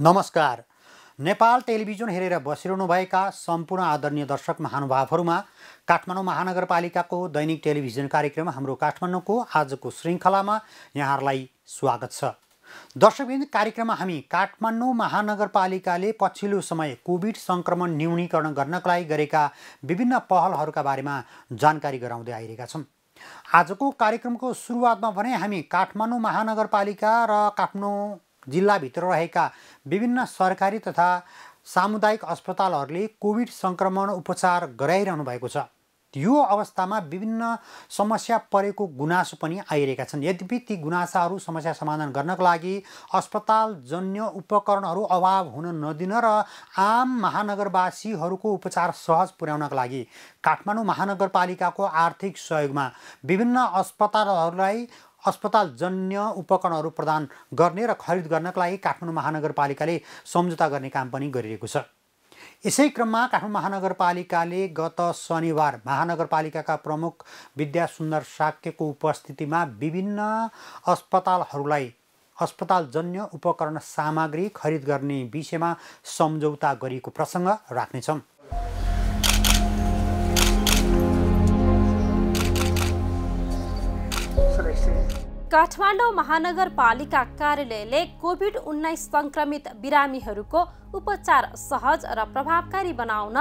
नमस्कार। नेपाल टेलिभिजन हेरेर बसिरहनुभएका सम्पूर्ण आदरणीय दर्शक महानुभावहरूमा काठमाडौँ महानगरपालिकाको दैनिक टेलिभिजन कार्यक्रम हाम्रो काठमाडौँको आजको श्रृङ्खलामा यहाँहरूलाई स्वागत छ। दर्शकवृन्द, कार्यक्रममा हामी काठमाडौँ महानगरपालिकाले पछिल्लो समय कोभिड सङ्क्रमण न्यूनीकरण गर्नका लागि गरेका विभिन्न पहलहरूका बारेमा जानकारी गराउँदै आइरहेका छौँ। आजको कार्यक्रमको सुरुवातमा भने हामी काठमाडौँ महानगरपालिका र काठमाडौँ जिल्लाभित्र रहेका विभिन्न सरकारी तथा सामुदायिक अस्पतालहरूले कोभिड सङ्क्रमण उपचार गराइरहनु भएको छ। यो अवस्थामा विभिन्न समस्या परेको गुनासो पनि आइरहेका छन्। यद्यपि ती गुनासाहरू समस्या समाधान गर्नका लागि अस्पतालजन्य उपकरणहरू अभाव हुन नदिन र आम महानगरवासीहरूको उपचार सहज पुर्याउनका लागि काठमाडौँ महानगरपालिकाको आर्थिक सहयोगमा विभिन्न अस्पतालहरूलाई अस्पतालजन्य उपकरणहरू प्रदान गर्ने र खरिद गर्नका लागि काठमाडौँ महानगरपालिकाले सम्झौता गर्ने काम पनि गरिरहेको छ। यसै क्रममा काठमाडौँ महानगरपालिकाले गत शनिबार महानगरपालिकाका प्रमुख विद्यासुन्दर साक्यको उपस्थितिमा विभिन्न अस्पतालहरूलाई अस्पतालजन्य उपकरण सामग्री खरिद गर्ने विषयमा सम्झौता गरिएको प्रसङ्ग राख्नेछौँ। काठमाडौँ महानगरपालिका कार्यालयले कोभिड-19 सङ्क्रमित बिरामीहरूको उपचार सहज र प्रभावकारी बनाउन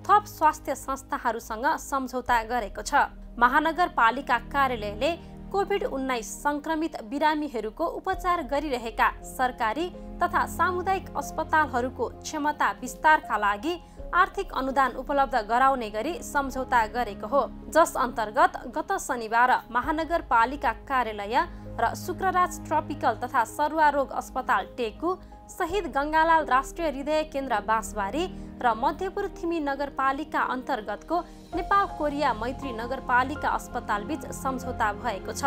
थप स्वास्थ्य संस्थाहरूसँग सम्झौता गरेको छ। महानगरपालिका कार्यालयले कोभिड-19 सङ्क्रमित बिरामीहरूको उपचार गरिरहेका सरकारी तथा सामुदायिक अस्पतालहरूको क्षमता विस्तारका लागि आर्थिक अनुदान उपलब्ध गराउने गरी सम्झौता गरेको हो, जस अन्तर्गत गत शनिबार महानगरपालिका कार्यालय र शुक्रराज ट्रपिकल तथा सरुवा रोग अस्पताल टेकु, शहीद गङ्गालाल राष्ट्रिय हृदय केन्द्र बाँसबारी र मध्यपुर थिमी नगरपालिका अन्तर्गतको नेपाल कोरिया मैत्री नगरपालिका अस्पतालबीच सम्झौता भएको छ।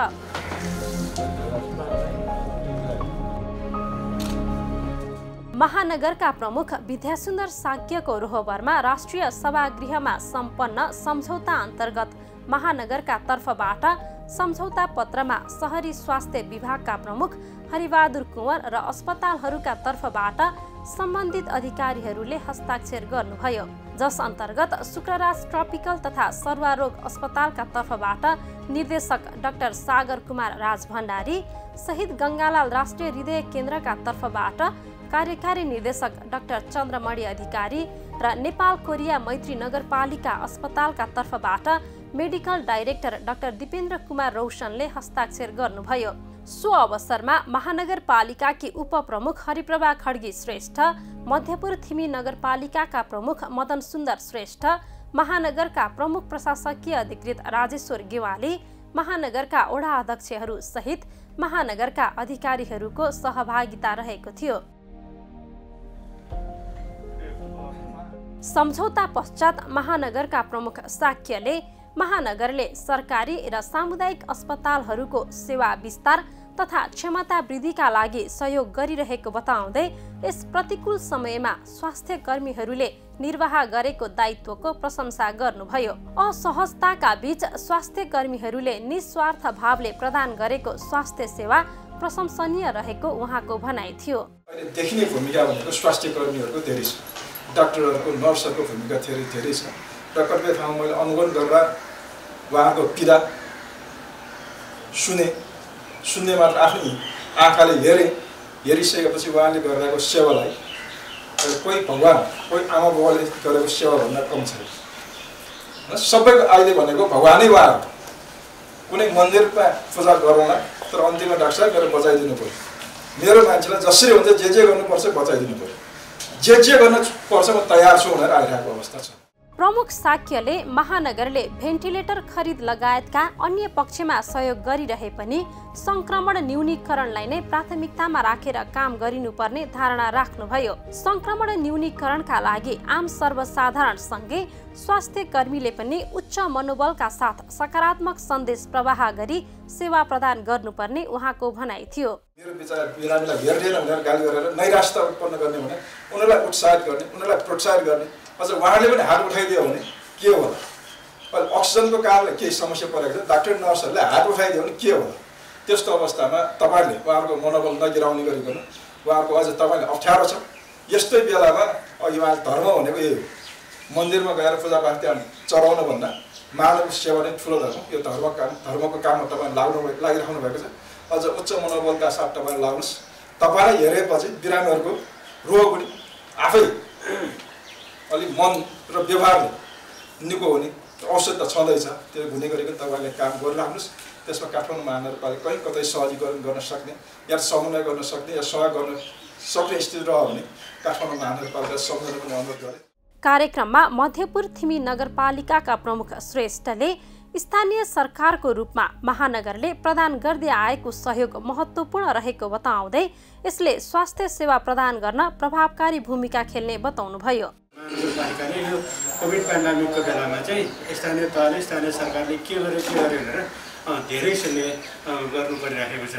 महानगरका प्रमुख विद्यासुन्दर साक्यको रोहबरमा राष्ट्रिय सभागृहमा सम्पन्न सम्झौता अन्तर्गत महानगरका तर्फबाट सम्झौता पत्रमा शहरी स्वास्थ्य विभागका प्रमुख हरिबहादुर कुँवर र अस्पतालहरूका तर्फबाट सम्बन्धित अधिकारीहरूले हस्ताक्षर गर्नुभयो, जस अन्तर्गत शुक्रराज ट्रपिकल तथा सरुवा रोग अस्पतालका तर्फबाट निर्देशक डाक्टर सागर कुमार राजभण्डारी, शहीद गङ्गालाल राष्ट्रिय हृदय केन्द्रका तर्फबाट कार्यकारी निर्देशक डाक्टर चन्द्रमणि अधिकारी र नेपाल कोरिया मैत्री नगरपालिका अस्पतालका तर्फबाट medical director doctor Dipendra Kumar रौशनले हस्ताक्षर गर्नुभयो। सो अवसरमा महानगरपालिकाकी उपप्रमुख हरिप्रभा खड्गी श्रेष्ठ, मध्यपुर थिमी नगरपालिकाका प्रमुख मदन सुन्दर श्रेष्ठ, महानगरका प्रमुख प्रशासकीय अधिकृत राजेश्वर गेवाली, महानगरका वडा अध्यक्षहरू सहित महानगरका अधिकारीहरूको सहभागिता रहेको थियो। सम्झौता पश्चात महानगरका प्रमुख साक्यले महानगरले सरकारी र सामुदायिक अस्पतालहरूको सेवा विस्तार तथा क्षमता वृद्धिका लागि सहयोग गरिरहेको बताउँदै यस प्रतिकूल समयमा स्वास्थ्य कर्मीहरूले निर्वाह गरेको दायित्वको प्रशंसा गर्नुभयो। असहजताका बीच स्वास्थ्य कर्मीहरूले निस्वार्थ भावले प्रदान गरेको स्वास्थ्य सेवा प्रशंसनीय रहेको उहाँको भनाइ थियो। देखिने भूमिका भनेको स्वास्थ्य कर्मीहरूको धेरै छ, डाक्टरहरूको नर्सहरूको भूमिका धेरै छ र कतिपय ठाउँमा मैले अनुभव गरेर उहाँको पीडा सुन्ने मात्र आफ्नै आँखाले हेरिसकेपछि उहाँले गरिरहेको सेवालाई कोही भगवान कोही आमा बाबाले गरेको सेवाभन्दा कम छैन। सबैको अहिले भनेको भगवानै उहाँ हो। कुनै मन्दिरमा पूजा गरौँला तर अन्तिममा डाक्टर साहब गरेर बचाइदिनु पऱ्यो। मेरो मान्छेलाई जसरी हुन्छ जे गर्नुपर्छ बचाइदिनु पऱ्यो, जे गर्न पर्छ म तयार छु भनेर आइरहेको अवस्था छ। प्रमुख साक्यले महानगरले भेन्टिलेटर खरिद लगायतका अन्य पक्षमा सहयोग गरिरहे पनि सङ्क्रमण न्यूनीकरणलाई नै प्राथमिकतामा राखेर काम गरिनुपर्ने धारणा राख्नुभयो। सङ्क्रमण न्यूनीकरणका लागि आम सर्वसाधारणसँगै स्वास्थ्य कर्मीले पनि उच्च मनोबलका साथ सकारात्मक सन्देश प्रवाह गरी सेवा प्रदान गर्नुपर्ने उहाँको भनाइ थियो। मेरो विचार बिरामीलाई हेर्दैन भनेर गाली गरेर नैराश्यता उत्पन्न गर्ने भने उनीहरूलाई उत्साहित गर्ने, उनीहरूलाई प्रोत्साहित गर्ने, अझ उहाँले पनि हात उठाइदियो भने के होला? अक्सिजनको कारणले केही समस्या परेको छ, डाक्टर नर्सहरूले हात उठाइदियो भने के होला? त्यस्तो अवस्थामा तपाईँले उहाँहरूको मनोबल नगिराउने गरिकन उहाँहरूको अझ तपाईँले अप्ठ्यारो छ यस्तै बेलामा अघि उहाँले धर्म भनेको यही हो, मन्दिरमा गएर पूजापाठ त्यहाँ चढाउन भन्दा मानव सेवा नै ठुलो धर्म। यो धर्मको काममा तपाईँ लागिराख्नु भएको छ। अझ उच्च मनोबलका साथ तपाईँ लाग्नुहोस्। तपाईँलाई हेरेपछि बिरामीहरूको रोग पनि आफै अलिक मन र व्यवहारले निको हुने औषध त छँदैछ, त्यो हुने गरेको तपाईँले काम गरिराख्नुहोस्। त्यसमा काठमाडौँ महानगरपालिका कहीँ कतै सहजीकरण गर्न सक्ने या समन्वय गर्न सक्ने या सहयोग गर्न सक्ने स्थिति रह्यो भने काठमाडौँ महानगरपालिका सम्झन पनि अनुरोध गरे। कार्यक्रममा मध्यपुर थिमी नगरपालिकाका प्रमुख श्रेष्ठले स्थानीय सरकारको रूपमा महानगरले प्रदान गर्दै आएको सहयोग महत्त्वपूर्ण रहेको बताउँदै यसले स्वास्थ्य सेवा प्रदान गर्न प्रभावकारी भूमिका खेल्ने बताउनुभयो। महानगरपालिकाले यो कोभिड पेन्डेमिकको बेलामा चाहिँ स्थानीय तहले स्थानीय सरकारले के गर्यो भनेर धेरैले गर्नु परिराखेको छ।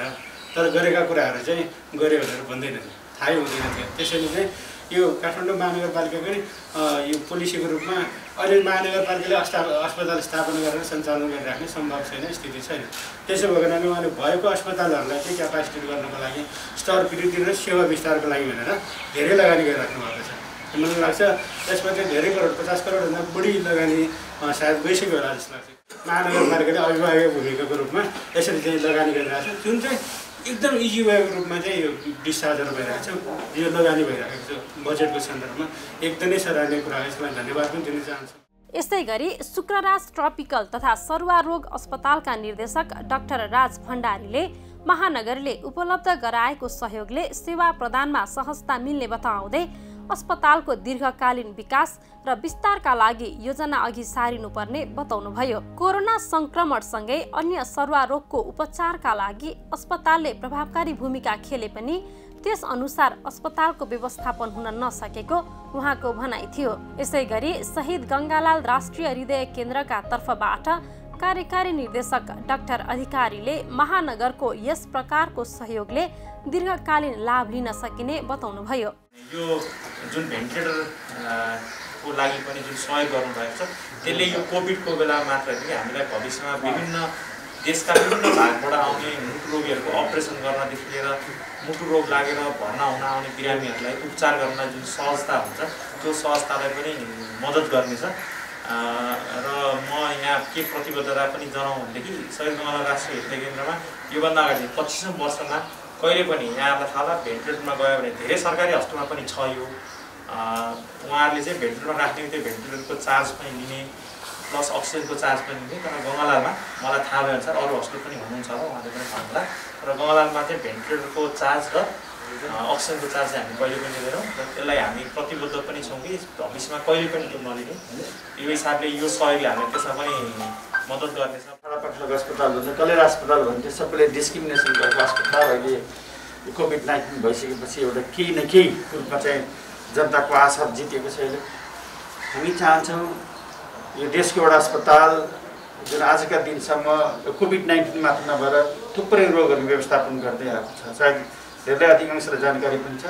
तर गरेका कुराहरू चाहिँ गर्यो भनेर भन्दैनन्, थाहै हुँदैन थियो। त्यसैले चाहिँ यो काठमाडौँ महानगरपालिकाकै यो पोलिसीको रूपमा अहिले महानगरपालिकाले अस्पताल स्थापना गरेर सञ्चालन गरिराख्ने सम्भव छैन, स्थिति छैन। त्यसो भएको हुनाले उहाँले भएको अस्पतालहरूलाई चाहिँ क्यापासिटी गर्नको लागि, स्तर वृद्धि र सेवा विस्तारको लागि भनेर धेरै लगानी गरिराख्नु भएको छ। मलाई लाग्छ त्यसमा चाहिँ धेरै करोड 50 करोडभन्दा बढी लगानी सायद गइसक्यो होला जस्तो लाग्छ। महानगरपालिकाले अभिभावक भूमिकाको रूपमा यसरी चाहिँ लगानी गरिरहेको छ, जुन चाहिँ एकदम इजी वेको रूपमा चाहिँ यो डिस्चार्जहरू भइरहेको छ, यो लगानी भइरहेको छ बजेटको सन्दर्भमा। एकदमै सराहनीय कुरा हो, यसलाई धन्यवाद पनि दिन चाहन्छु। यसै गरी शुक्रराज ट्रपिकल तथा सरुवा रोग अस्पतालका निर्देशक डाक्टर राज भण्डारीले महानगरले उपलब्ध गराएको सहयोगले सेवा प्रदानमा सहजता मिल्ने बताउँदै अस्पतालको दीर्घकालीन विकास र विस्तारका लागि योजना अघि सारिनुपर्ने बताउनुभयो। कोरोना संक्रमणसँगै अन्य सरुवा रोगको उपचारका लागि अस्पतालले प्रभावकारी भूमिका खेले पनि त्यस अनुसार अस्पतालको व्यवस्थापन हुन नसकेको उहाँको भनाइ थियो। यसै गरी शहीद गङ्गालाल राष्ट्रिय हृदय केन्द्रका तर्फबाट कार्यकारी निर्देशक डाक्टर अधिकारीले महानगरको यस प्रकारको सहयोगले दीर्घकालीन लाभ लिन सकिने बताउनुभयो। यो जुन भेन्टिलेटर को लागि पनि जुन सहयोग गर्नुभएको छ त्यसले यो कोभिडको बेला मात्र होइन, हामीलाई भविष्यमा विभिन्न देशका विभिन्न भागबाट आउने मुटु रोगीहरूको अपरेसन गर्नदेखि लिएर मुटु रोग लागेर भर्ना हुन आउने बिरामीहरूलाई उपचार गर्न जुन सहजता हुन्छ त्यो सहजतालाई पनि मद्दत गर्नेछ। र म यहाँ के प्रतिबद्धता पनि जनाउँ भनेदेखि शहीद गङ्गालाल राष्ट्रिय हृदय केन्द्रमा योभन्दा अगाडि 25औं वर्षमा कहिले पनि यहाँहरूलाई थाहा होला भेन्टिलेटरमा गयो भने धेरै सरकारी हस्पिटलमा पनि छ यो उहाँहरूले चाहिँ भेन्टिलेटरमा राख्ने त्यो भेन्टिलेटरको चार्ज पनि लिने प्लस अक्सिजनको चार्ज पनि लिने। तर गङ्गालालमा मलाई थाहा भएअनुसार अरू हस्पिटल पनि हुनुहुन्छ होला, उहाँले पनि थाहा होला, तर गङ्गालालमा चाहिँ भेन्टिलेटरको चार्ज र अक्सिजनको चार्ज चाहिँ हामी कहिले पनि लिँदैनौँ र त्यसलाई हामी प्रतिबद्ध पनि छौँ कि भविष्यमा कहिले पनि त्यो नलिने। यो हिसाबले यो सहयोगले हामी त्यसमा पनि मद्दत गर्नेछ। टाढापाखा अस्पताल भन्छ, कलेर अस्पताल भन्थ्यो, सबैले डिस्क्रिमिनेसन गरेको अस्पताल अहिले कोभिड-19 भइसकेपछि एउटा केही न केही रूपमा चाहिँ जनताको आशा जितेको छ। अहिले हामी चाहन्छौँ यो देशको एउटा अस्पताल जुन आजका दिनसम्म कोभिड-19 मात्र नभएर थुप्रै रोगहरू व्यवस्थापन गर्दै आएको छ। सायद धेरै अधिकांशलाई जानकारी पनि छ।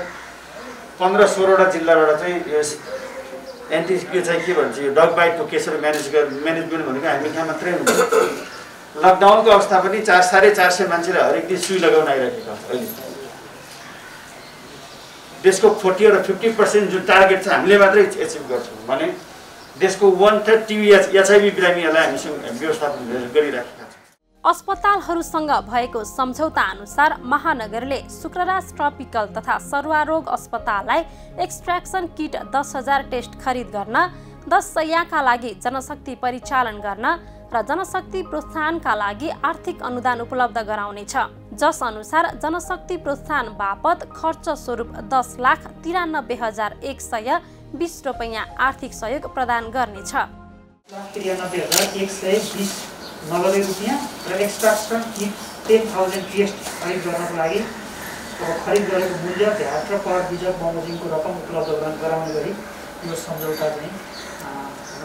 15-16वटा जिल्लाबाट चाहिँ यस यो चाहिँ के भन्छ यो डग बाइटको केसहरू म्यानेजमेन्ट भनेको हामी यहाँ मात्रै हुन्छ। लकडाउनको अवस्था पनि 400-450 मान्छेले हरेक दिन सुई लगाउन आइरहेको छ। अहिले देशको 40 र 50% जुन टार्गेट छ हामीले मात्रै एचिभ गर्छौँ भने देशको 1/3 टिबी एचआइभी बिरामीहरूलाई हामीसँग व्यवस्थापन गरिराखेका छौँ। अस्पतालहरूसँग भएको सम्झौता अनुसार महानगरले शुक्रराज ट्रपिकल तथा सरुवा रोग अस्पताललाई एक्सट्र्याक्सन किट 10,000 टेस्ट खरिद गर्न, 10 शय्याका लागि जनशक्ति परिचालन गर्न र जनशक्ति प्रोत्साहनका लागि आर्थिक अनुदान उपलब्ध गराउनेछ। जस अनुसार जनशक्ति प्रोत्साहन बापत खर्च स्वरूप 10,93,120 रुपैयाँ आर्थिक सहयोग प्रदान गर्नेछ। 93,120 नगदे रुपियाँ र एक्सट्र्याक्सन किट 10,000 टेस्ट खरिद गर्नको लागि खरिद गरेको मूल्य भ्याट र कर बिजक बमोजिमको रकम उपलब्ध गराउने गरी यो सम्झौता चाहिँ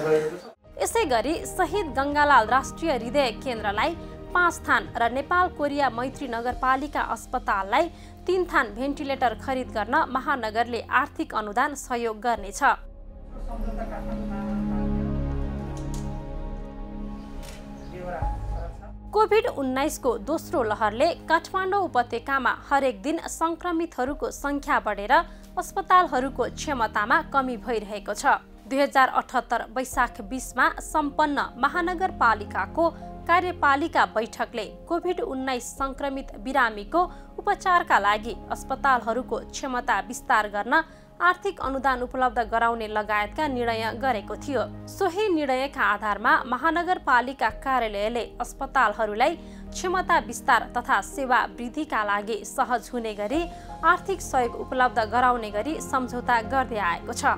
गएको छ। यसै गरी शहीद गङ्गालाल राष्ट्रिय हृदय केन्द्रलाई 5 थान र नेपाल कोरिया मैत्री नगरपालिका अस्पताललाई 3 थान भेन्टिलेटर खरिद गर्न महानगरले आर्थिक अनुदान सहयोग गर्नेछ। कोभिड-19 को दोस्रो लहरले काठमाडौँ उपत्यकामा हरेक दिन संक्रमितहरूको संख्या बढेर अस्पतालहरूको क्षमतामा कमी भइरहेको छ। 2078 वैशाख 20मा सम्पन्न महानगरपालिकाको कार्यपालिका बैठकले कोभिड-19 संक्रमित बिरामीको उपचारका लागि अस्पतालहरूको क्षमता विस्तार गर्न आर्थिक अनुदान उपलब्ध गराउने लगायतका निर्णय गरेको थियो। सोही निर्णयका आधारमा महानगरपालिका कार्यालयले अस्पतालहरूलाई क्षमता विस्तार तथा सेवा वृद्धिका लागि सहज हुने गरी आर्थिक सहयोग उपलब्ध गराउने गरी सम्झौता गर्दै आएको छ।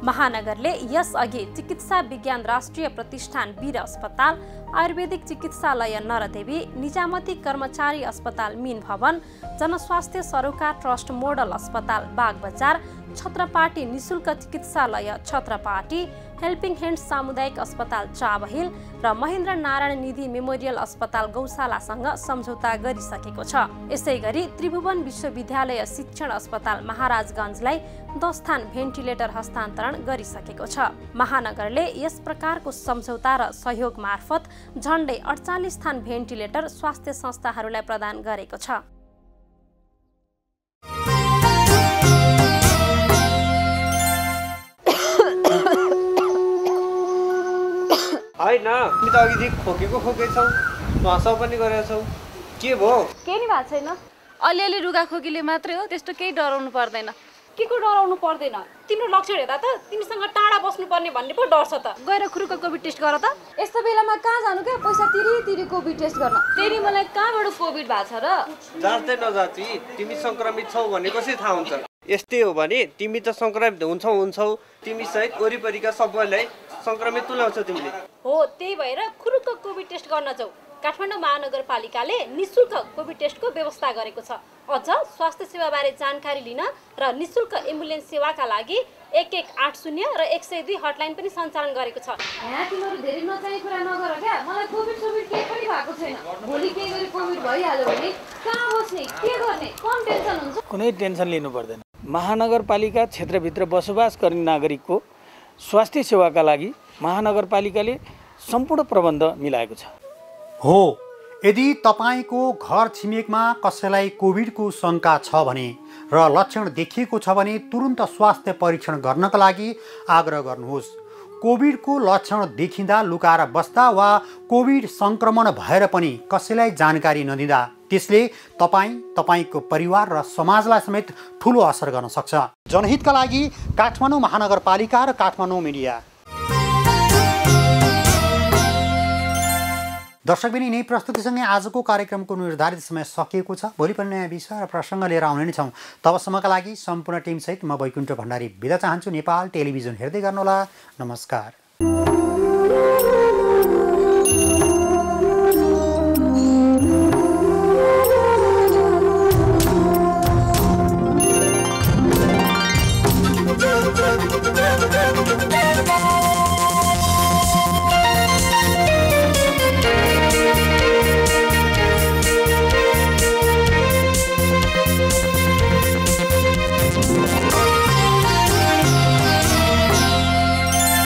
महानगरले यसअघि चिकित्सा विज्ञान राष्ट्रिय प्रतिष्ठान वीर अस्पताल, आयुर्वेदिक चिकित्सालय नरदेवी, निजामती कर्मचारी अस्पताल मीन भवन, जनस्वास्थ्य सरोकार ट्रस्ट मोडल अस्पताल बागबजार, छत्रपाटी निशुल्क चिकित्सालय छत्रपाटी, हेल्पिङ ह्यान्ड्स सामुदायिक अस्पताल चाबहिल र महेन्द्र नारायण निधि मेमोरियल अस्पताल गौशालासँग सम्झौता गरिसकेको छ। यसैगरी त्रिभुवन विश्वविद्यालय शिक्षण अस्पताल महाराजगञ्जलाई 10 स्थान भेन्टिलेटर हस्तान्तरण गरिसकेको छ। महानगरले यस प्रकारको सम्झौता र सहयोग मार्फत झण्डै 48 स्थान भेन्टिलेटर स्वास्थ्य संस्थाहरूलाई प्रदान गरेको छ। होइन, हामी त अघिदेखि खोकेकै छौँ, ध्वासा पनि गरेका छौँ। के भयो? केही नि भएको छैन, अलिअलि रुगा खोकीले मात्रै हो, त्यस्तो केही डराउनु पर्दैन। के को डराउनु पर्दैन? तिम्रो लक्षण हेर्दा त तिमीसँग टाढा बस्नुपर्ने भन्ने पो डर छ त। गएर खुरुक कोभिड टेस्ट गर त। यस्तो बेलामा कहाँ जानु क्या, पैसा तिरी कोभिड टेस्ट गर्न। तेरी मलाई कहाँबाट कोभिड भएको छ र? जाँदै नजाति, तिमी सङ्क्रमित छौ भन्ने कसरी थाहा हुन्छ? यस्तै हो भने तिमी त सङ्क्रमित हुन्छौ, तिमी सहित वरिपरिका सबैलाई सङ्क्रमित तुल्याउँछौ तिमीले। हो, त्यही भएर खुरुक कोभिड टेस्ट गर्न जाऊ। काठमाडौँ महानगरपालिकाले निशुल्क कोभिड टेस्टको व्यवस्था गरेको छ। अझ स्वास्थ्य सेवाबारे जानकारी लिन र निशुल्क एम्बुलेन्स सेवाका लागि 1180 र 102 हटलाइन पनि सञ्चालन गरेको छ। यहाँ तिमीहरू धेरै नचाहिने कुरा नगर क्या, मलाई कोभिड केही पनि भएको छैन। भोलि केही गरी कोभिड भइहाल्यो भने कहाँ बस्ने, के गर्ने, कम टेन्सन हुन्छ? कुनै टेन्सन लिनु पर्दैन। महानगरपालिका क्षेत्रभित्र बसोबास गर्ने नागरिकको स्वास्थ्य सेवाका लागि महानगरपालिकाले सम्पूर्ण प्रबन्ध मिलाएको छ। हो, यदि तपाईँको घर छिमेकमा कसैलाई कोभिडको शङ्का छ भने र लक्षण देखिएको छ भने तुरुन्त स्वास्थ्य परीक्षण गर्नका लागि आग्रह गर्नुहोस्। कोभिडको लक्षण देखिँदा लुकाएर बस्दा वा कोभिड सङ्क्रमण भएर पनि कसैलाई जानकारी नदिँदा त्यसले तपाईँको परिवार र समाजलाई समेत ठुलो असर गर्न सक्छ। जनहितका लागि काठमाडौँ महानगरपालिका र काठमाडौँ मिडिया। दर्शकबिनी, यिनै प्रस्तुतिसँगै आजको कार्यक्रमको निर्धारित समय सकिएको छ। भोलि पनि नयाँ विषय र प्रसङ्ग लिएर आउने नै छौँ। तबसम्मका लागि सम्पूर्ण टिमसहित म वैकुण्ठ भण्डारी बिदा चाहन्छु। नेपाल टेलिभिजन हेर्दै गर्नुहोला। नमस्कार।